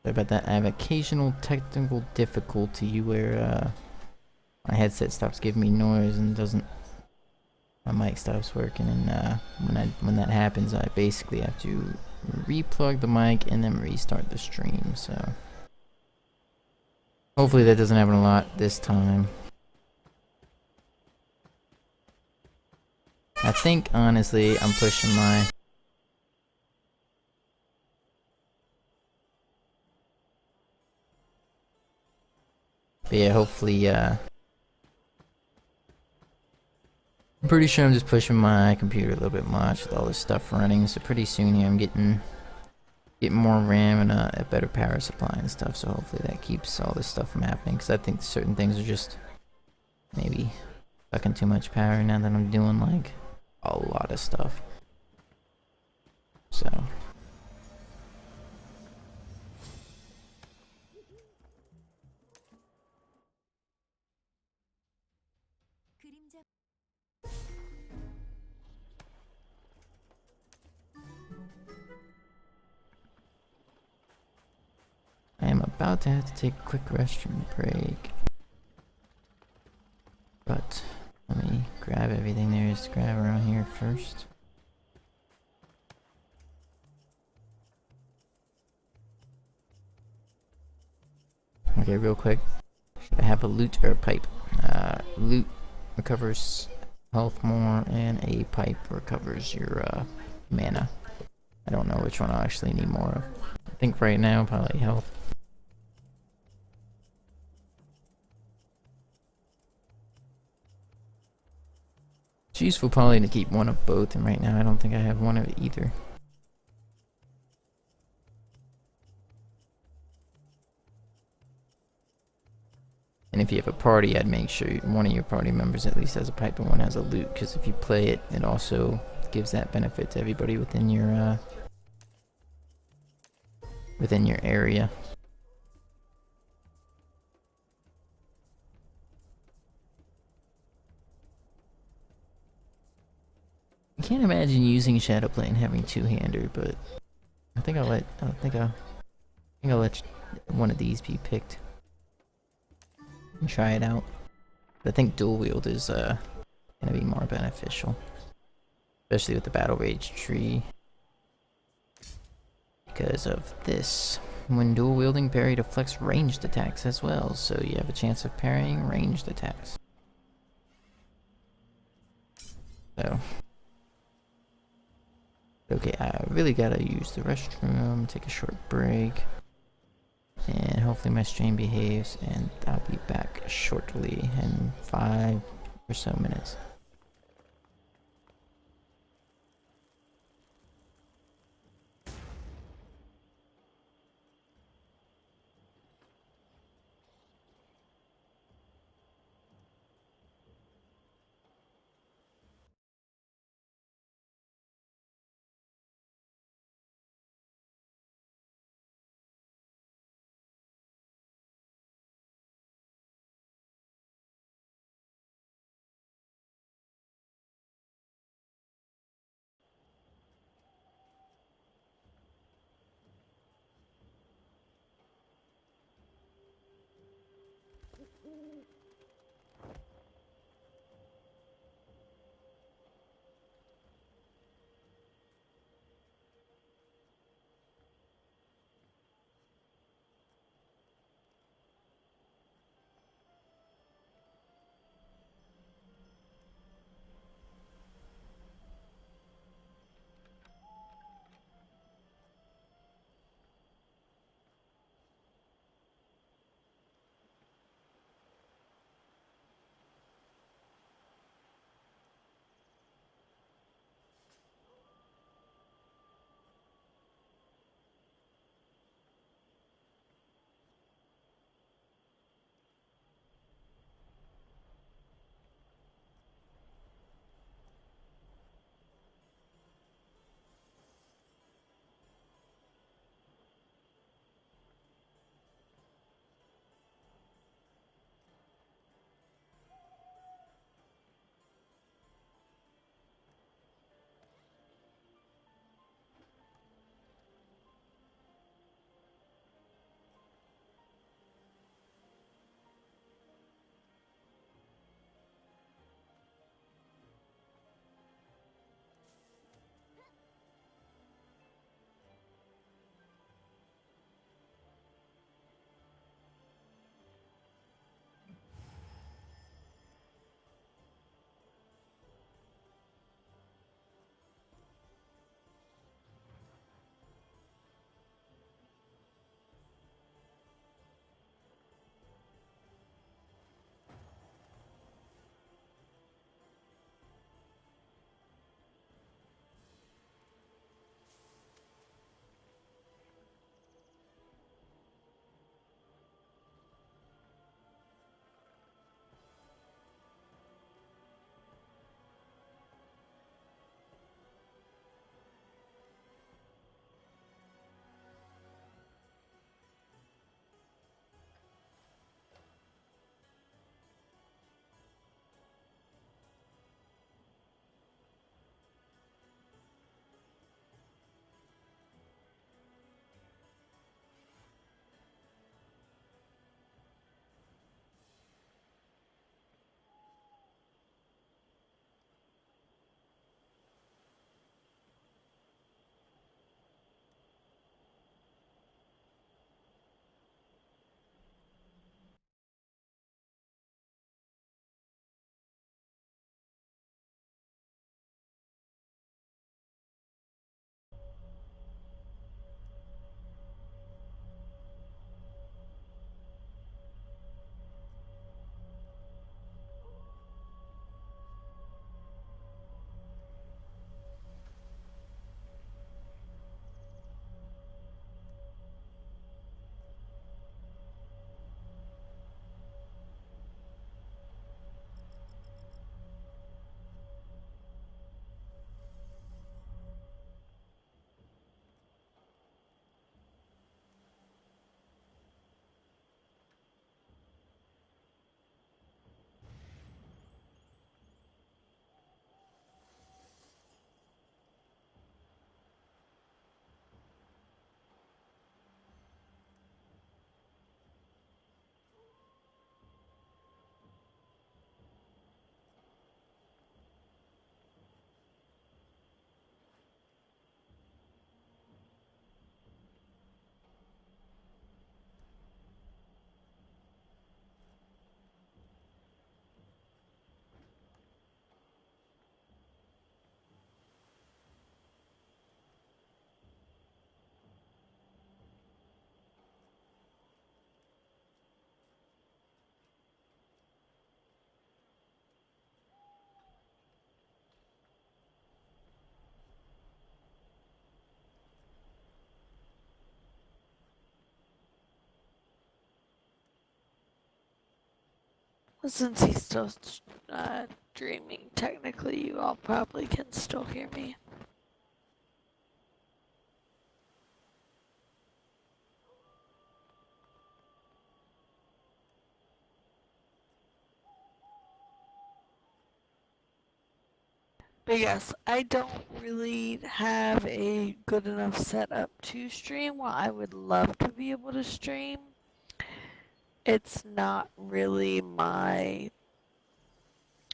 Sorry about that. I have occasional technical difficulty where my headset stops giving me noise and doesn't. My mic stops working, and when that happens, I basically have to replug the mic and then restart the stream. So hopefully that doesn't happen a lot this time. I think honestly I'm pushing my. But yeah, hopefully I'm pretty sure I'm just pushing my computer a little bit much with all this stuff running. So pretty soon here I'm getting more RAM and a better power supply and stuff. So hopefully that keeps all this stuff from happening. Because I think certain things are just maybe sucking too much power now that I'm doing like a lot of stuff. So I am about to have to take a quick restroom break. But let me grab everything there is to grab around here first. Okay, real quick. Should I have a loot or a pipe? Loot recovers health more, and a pipe recovers your mana. I don't know which one I'll actually need more of. I think right now probably health. It's useful probably to keep one of both, and right now I don't think I have one of either. And if you have a party, I'd make sure one of your party members at least has a pipe and one has a loot, because if you play it, it also gives that benefit to everybody within your area. I can't imagine using Shadowplay and having two-hander, but I think I'll let one of these be picked and try it out. But I think dual wield is gonna be more beneficial, especially with the battle rage tree, because of this. When dual wielding, parry deflects ranged attacks as well, so you have a chance of parrying ranged attacks. So, okay, I really gotta use the restroom, take a short break, and hopefully my stream behaves, and I'll be back shortly in 5 or so minutes. Since he's still dreaming, technically you all probably can still hear me. But yes, I don't really have a good enough setup to stream. While I would love to be able to stream, it's not really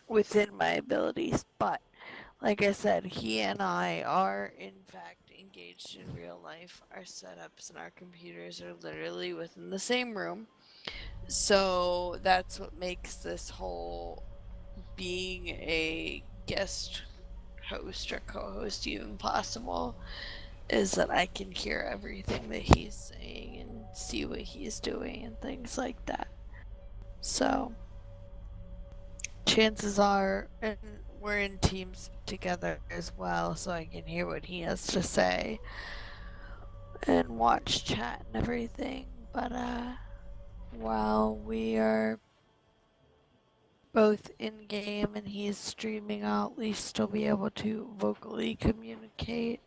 within my abilities. But like I said, he and I are in fact engaged in real life. Our setups and our computers are literally within the same room. So that's what makes this whole being a guest host or co-host even possible, is that I can hear everything that he's saying and see what he's doing and things like that. So chances are, and we're in teams together as well, so I can hear what he has to say and watch chat and everything. But while we are both in game and he's streaming, I'll at least still be able to vocally communicate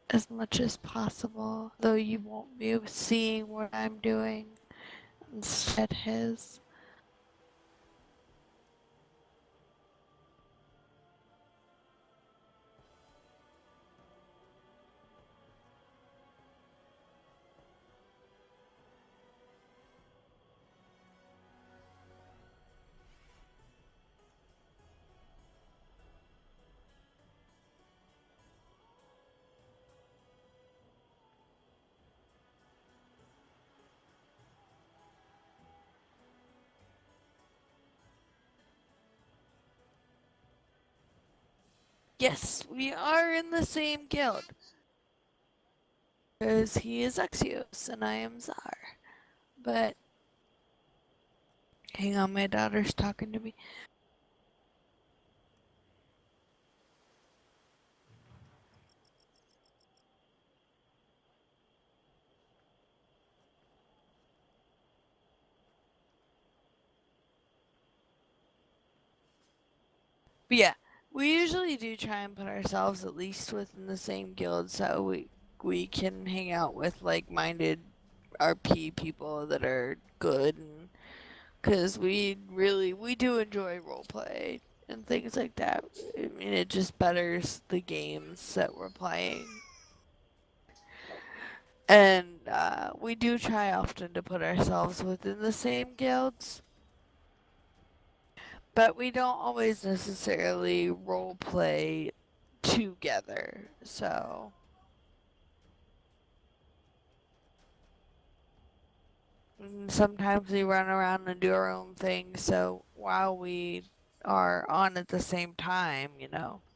as much as possible, though you won't be seeing what I'm doing, instead his. Yes, we are in the same guild. Because he is Exios and I am Czar. But hang on, my daughter's talking to me. But yeah, we usually do try and put ourselves at least within the same guild so we can hang out with like-minded RP people that are good, and because we do enjoy roleplay and things like that. I mean, it just betters the games that we're playing. And we do try often to put ourselves within the same guilds, but we don't always necessarily roleplay together. So sometimes we run around and do our own thing. So while we are on at the same time,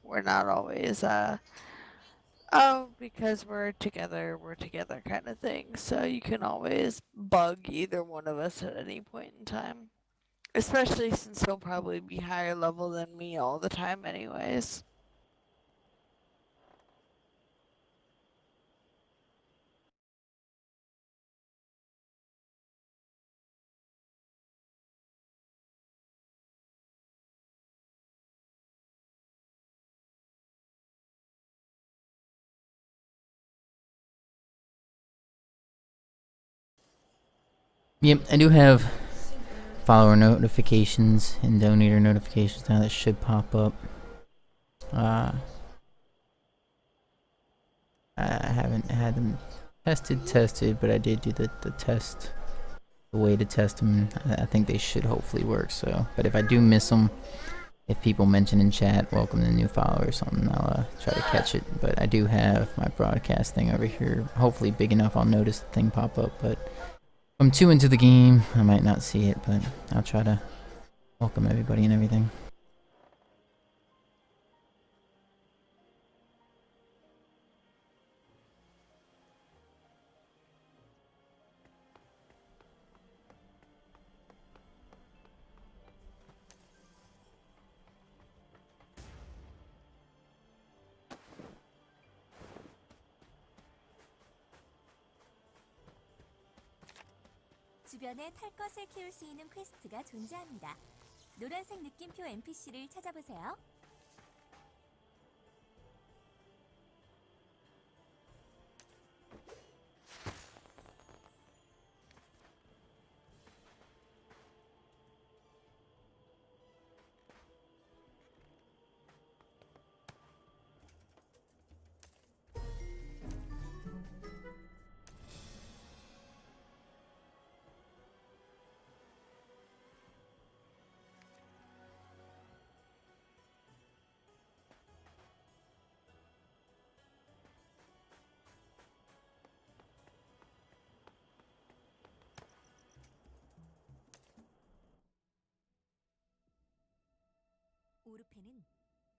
we're not always oh, because we're together kind of thing. So you can always bug either one of us at any point in time. Especially since he'll probably be higher level than me all the time anyways. Yep, I do have follower notifications and donator notifications now that should pop up. I haven't had them tested, but I did do the test, the way to test them. I think they should hopefully work. So, but if I do miss them, if people mention in chat, welcome to new follower or something, I'll try to catch it. But I do have my broadcast thing over here. Hopefully big enough I'll notice the thing pop up. But if I'm too into the game, I might not see it. But I'll try to welcome everybody and everything. 주변에 탈 것을 키울 수 있는 퀘스트가 존재합니다. 노란색 느낌표 NPC를 찾아보세요. 오르페는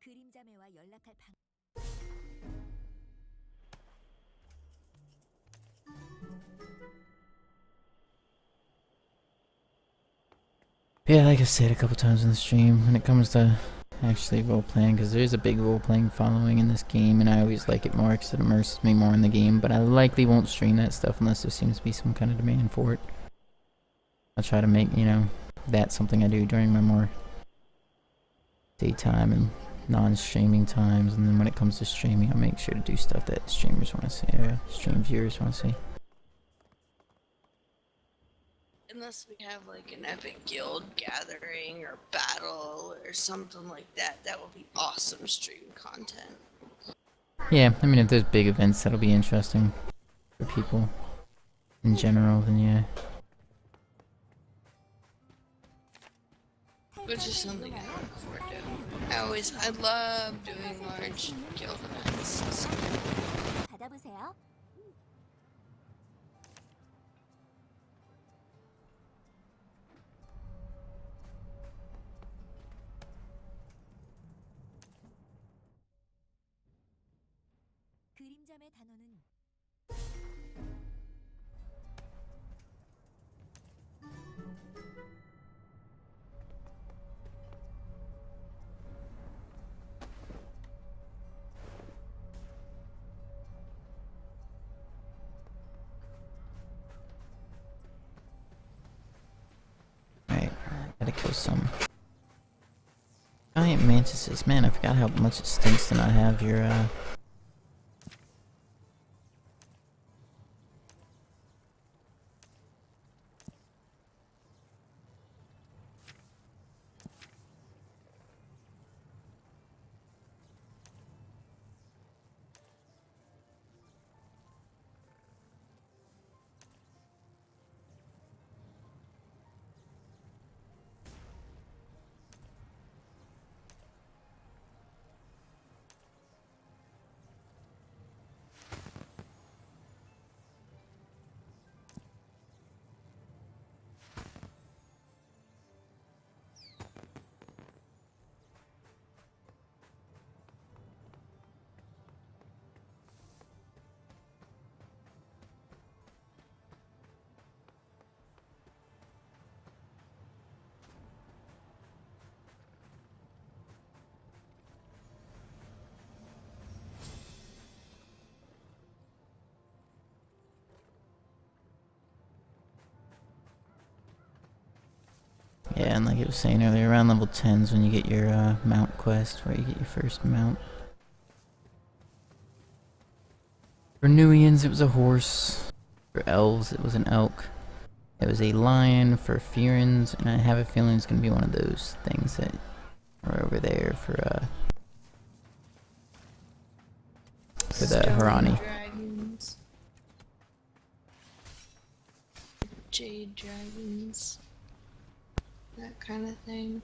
그림자매와 연락할 방... Yeah, like I said a couple times in the stream, when it comes to actually role-playing, because there's a big role-playing following in this game, and I always like it more because it immerses me more in the game, but I likely won't stream that stuff unless there seems to be some kind of demand for it. I'll try to make, you know, that something I do during my more daytime and non-streaming times, and then when it comes to streaming, I'll make sure to do stuff that streamers want to see, stream viewers want to see. Unless we have like an epic guild gathering or battle or something like that, that will be awesome stream content. Yeah, I mean, if there's big events that'll be interesting for people in general, then yeah. Which is something I look forward to. I love doing large guild events. 받아보세요. 그림자매 단어는 Alright, gotta kill some giant mantises. Man, I forgot how much it stinks to not have your, yeah, and like it was saying earlier, around level 10's when you get your mount quest, where you get your first mount. For Nuians, it was a horse. For elves, it was an elk. It was a lion for Fearins, and I have a feeling it's gonna be one of those things that are over there for the Stone Harani. dragons. Jade dragons. That kind of thing.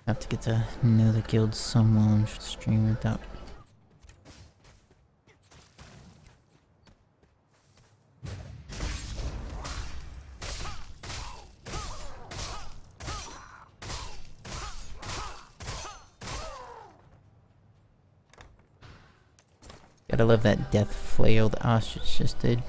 I have to get to know the guild some well and should stream without. Gotta love that death flail the ostrich just did.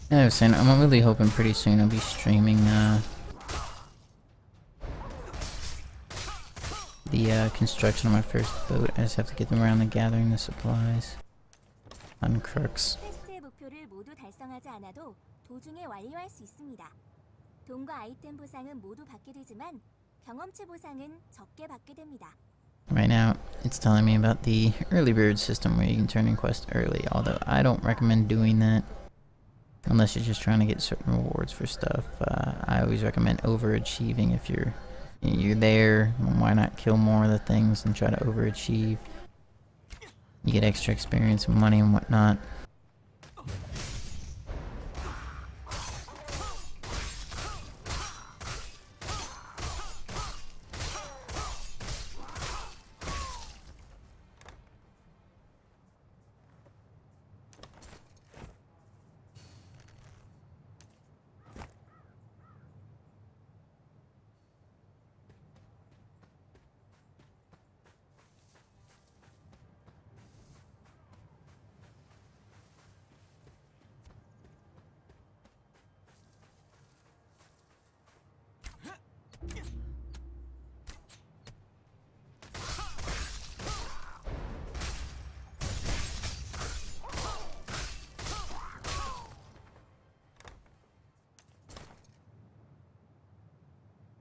Yeah, I was saying, I'm really hoping pretty soon I'll be streaming the construction of my first boat. I just have to get them around to gathering the supplies. On crooks. 퀘스트의 목표를 모두 달성하지 않아도 도중에 완료할 수 있습니다. 돈과 아이템 보상은 모두 받게 되지만 경험치 보상은 적게 받게 됩니다. Right now, it's telling me about the early bird system where you can turn in quests early, although I don't recommend doing that unless you're just trying to get certain rewards for stuff. I always recommend overachieving. If you're there, why not kill more of the things and try to overachieve? You get extra experience and money and whatnot.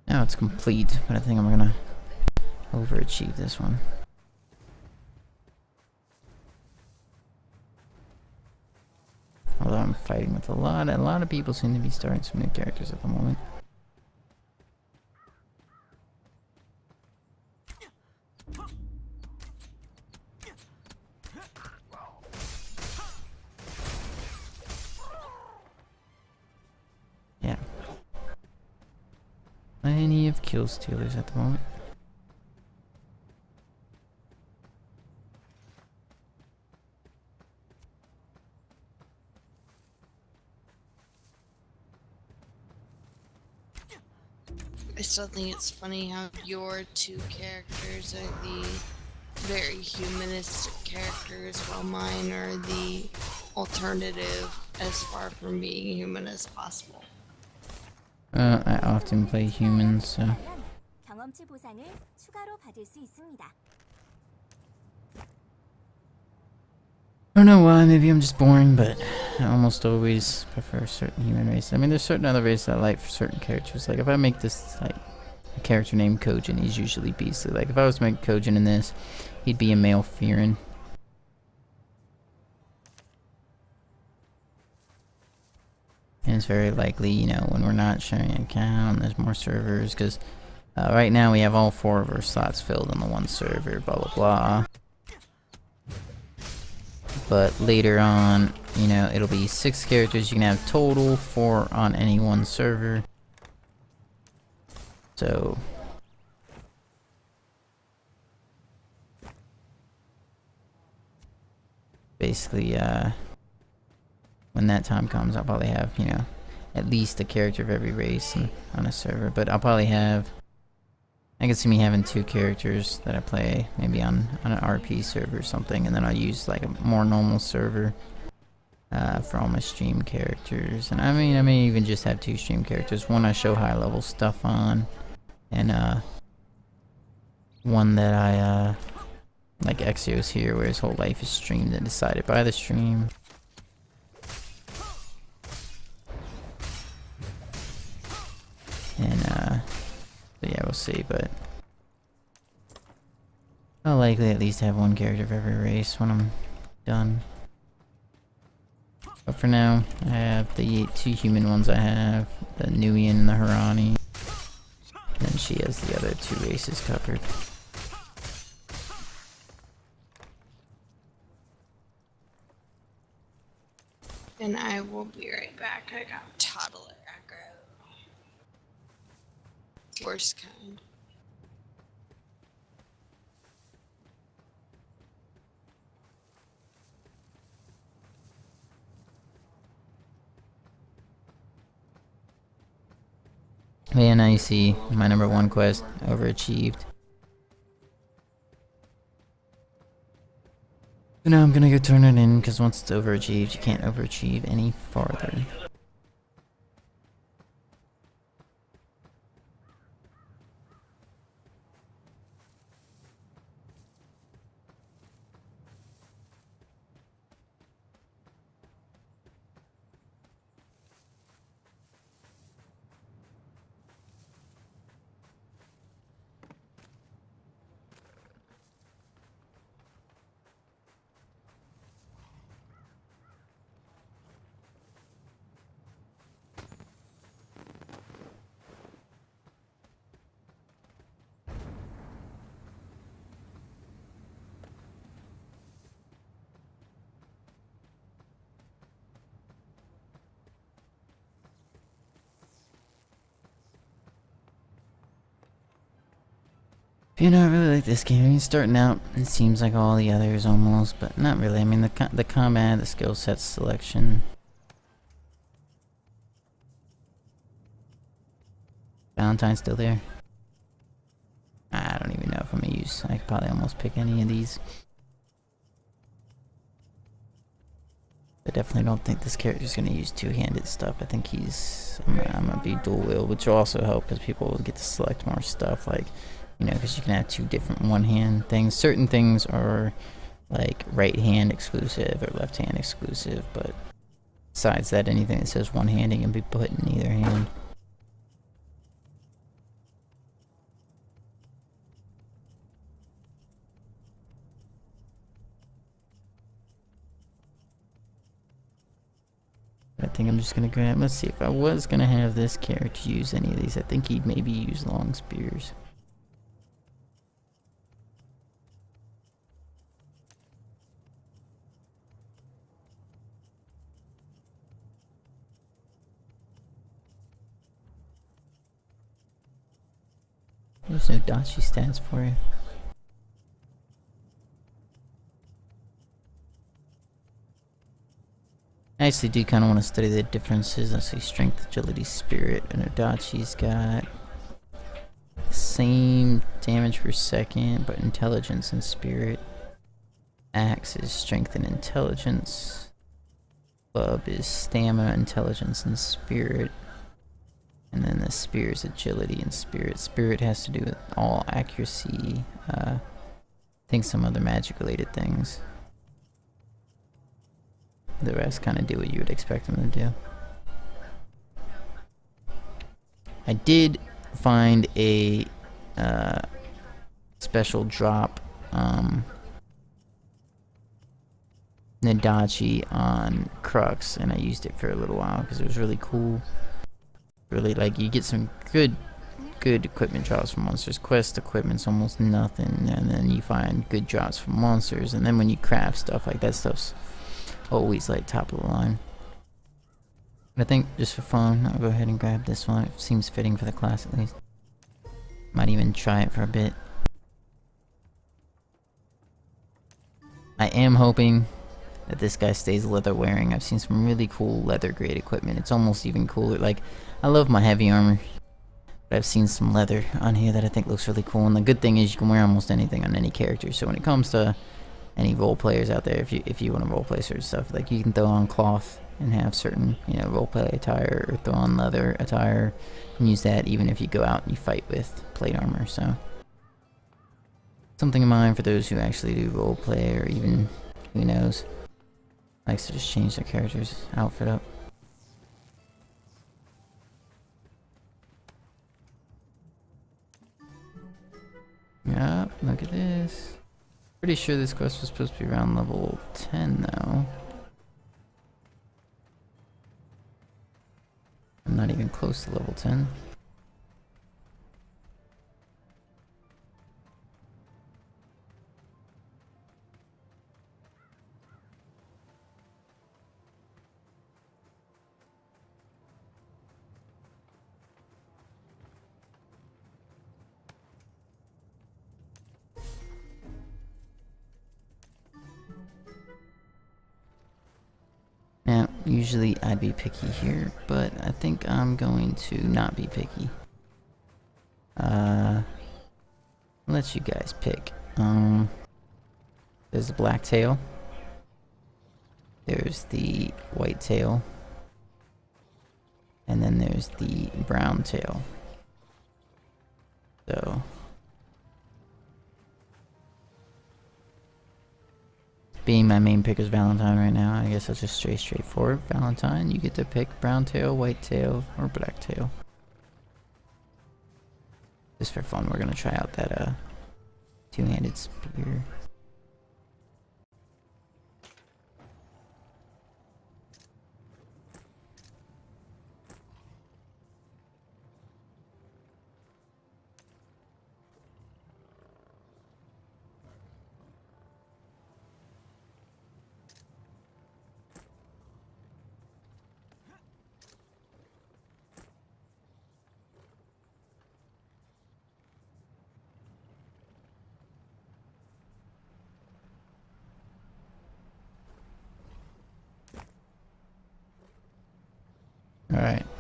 Now it's complete, but I think I'm gonna overachieve this one. Although I'm fighting with a lot of people seem to be starting some new characters at the moment. Yeah. Plenty of kill stealers at the moment. I still think it's funny how your two characters are the very humanistic characters, while mine are the alternative as far from being human as possible. I often play humans, so... 경험치 보상을 추가로 받을 수 있습니다. I don't know why, maybe I'm just boring, but I almost always prefer certain human races. I mean, there's certain other races I like for certain characters. Like, if I make this, like, a character named Kojin, he's usually beastly. Like, if I was to make Kojin in this, he'd be a male Fearin. And it's very likely, you know, when we're not sharing an account, there's more servers, because right now we have all 4 of our slots filled on the one server, blah blah blah. But later on, you know, it'll be 6 characters you can have total, 4 on any one server. So... basically, when that time comes, I'll probably have, you know, at least a character of every race on a server. But I'll probably have... I can see me having 2 characters that I play, maybe on an RP server or something, and then I'll use like a more normal server for all my stream characters. And I mean, I may even just have 2 stream characters. One I show high level stuff on, and one that I like Exios here, where his whole life is streamed and decided by the stream. And so yeah, we'll see, but I'll likely at least have 1 character of every race when I'm done. But for now, I have the 2 human ones I have, the Nuian and the Harani. And she has the other 2 races covered. And I will be right back. I got toddler aggro. Worst kind. Yeah, now you see my number 1 quest overachieved. So now I'm gonna go turn it in, because once it's overachieved, you can't overachieve any farther. You know, I really like this game. I mean, starting out, it seems like all the others almost, but not really. I mean, the combat, the skill set selection. Valentine's still there. I don't even know if I'm gonna use. I could probably almost pick any of these. I definitely don't think this character's gonna use two-handed stuff. I think I'm gonna be dual wield, which will also help because people will get to select more stuff. Like, you know, because you can have 2 different one-hand things. Certain things are like right-hand exclusive or left-hand exclusive, but besides that, anything that says one-handed can be put in either hand. I think I'm just gonna grab. Let's see, if I was gonna have this character use any of these, I think he'd maybe use long spears. There's no dachi stats for you. I actually do kind of want to study the differences. Let's see, strength, agility, spirit, and Adachi's got the same damage per second, but intelligence and spirit. Axe is strength and intelligence. Club is stamina, intelligence, and spirit. And then the spear is agility and spirit. Spirit has to do with all accuracy. I think some other magic related things. The rest kind of do what you would expect them to do. I did find a special drop Nadachi on Crux, and I used it for a little while because it was really cool. Really, like, you get some good equipment drops from monsters. Quest equipment's almost nothing, and then you find good drops from monsters, and then when you craft stuff, like, that stuff's always like top of the line. But I think just for fun, I'll go ahead and grab this one. It seems fitting for the class at least. Might even try it for a bit. I am hoping that this guy stays leather wearing. I've seen some really cool leather grade equipment. It's almost even cooler. Like, I love my heavy armor, but I've seen some leather on here that I think looks really cool. And the good thing is you can wear almost anything on any character. So when it comes to any role players out there, if you want to role play certain stuff, like, you can throw on cloth and have certain, you know, role play attire, or throw on leather attire and use that even if you go out and you fight with plate armor. So something in mind for those who actually do role play, or even, who knows, likes to just change their character's outfit up. Yep, look at this. Pretty sure this quest was supposed to be around level 10 though. I'm not even close to level 10. Now, usually I'd be picky here, but I think I'm going to not be picky. I'll let you guys pick. There's the black tail. There's the white tail. And then there's the brown tail. So, being my main pick is Valentine right now, I guess I'll just straightforward. Valentine, you get to pick brown tail, white tail, or black tail. Just for fun, we're gonna try out that two-handed spear. Alright.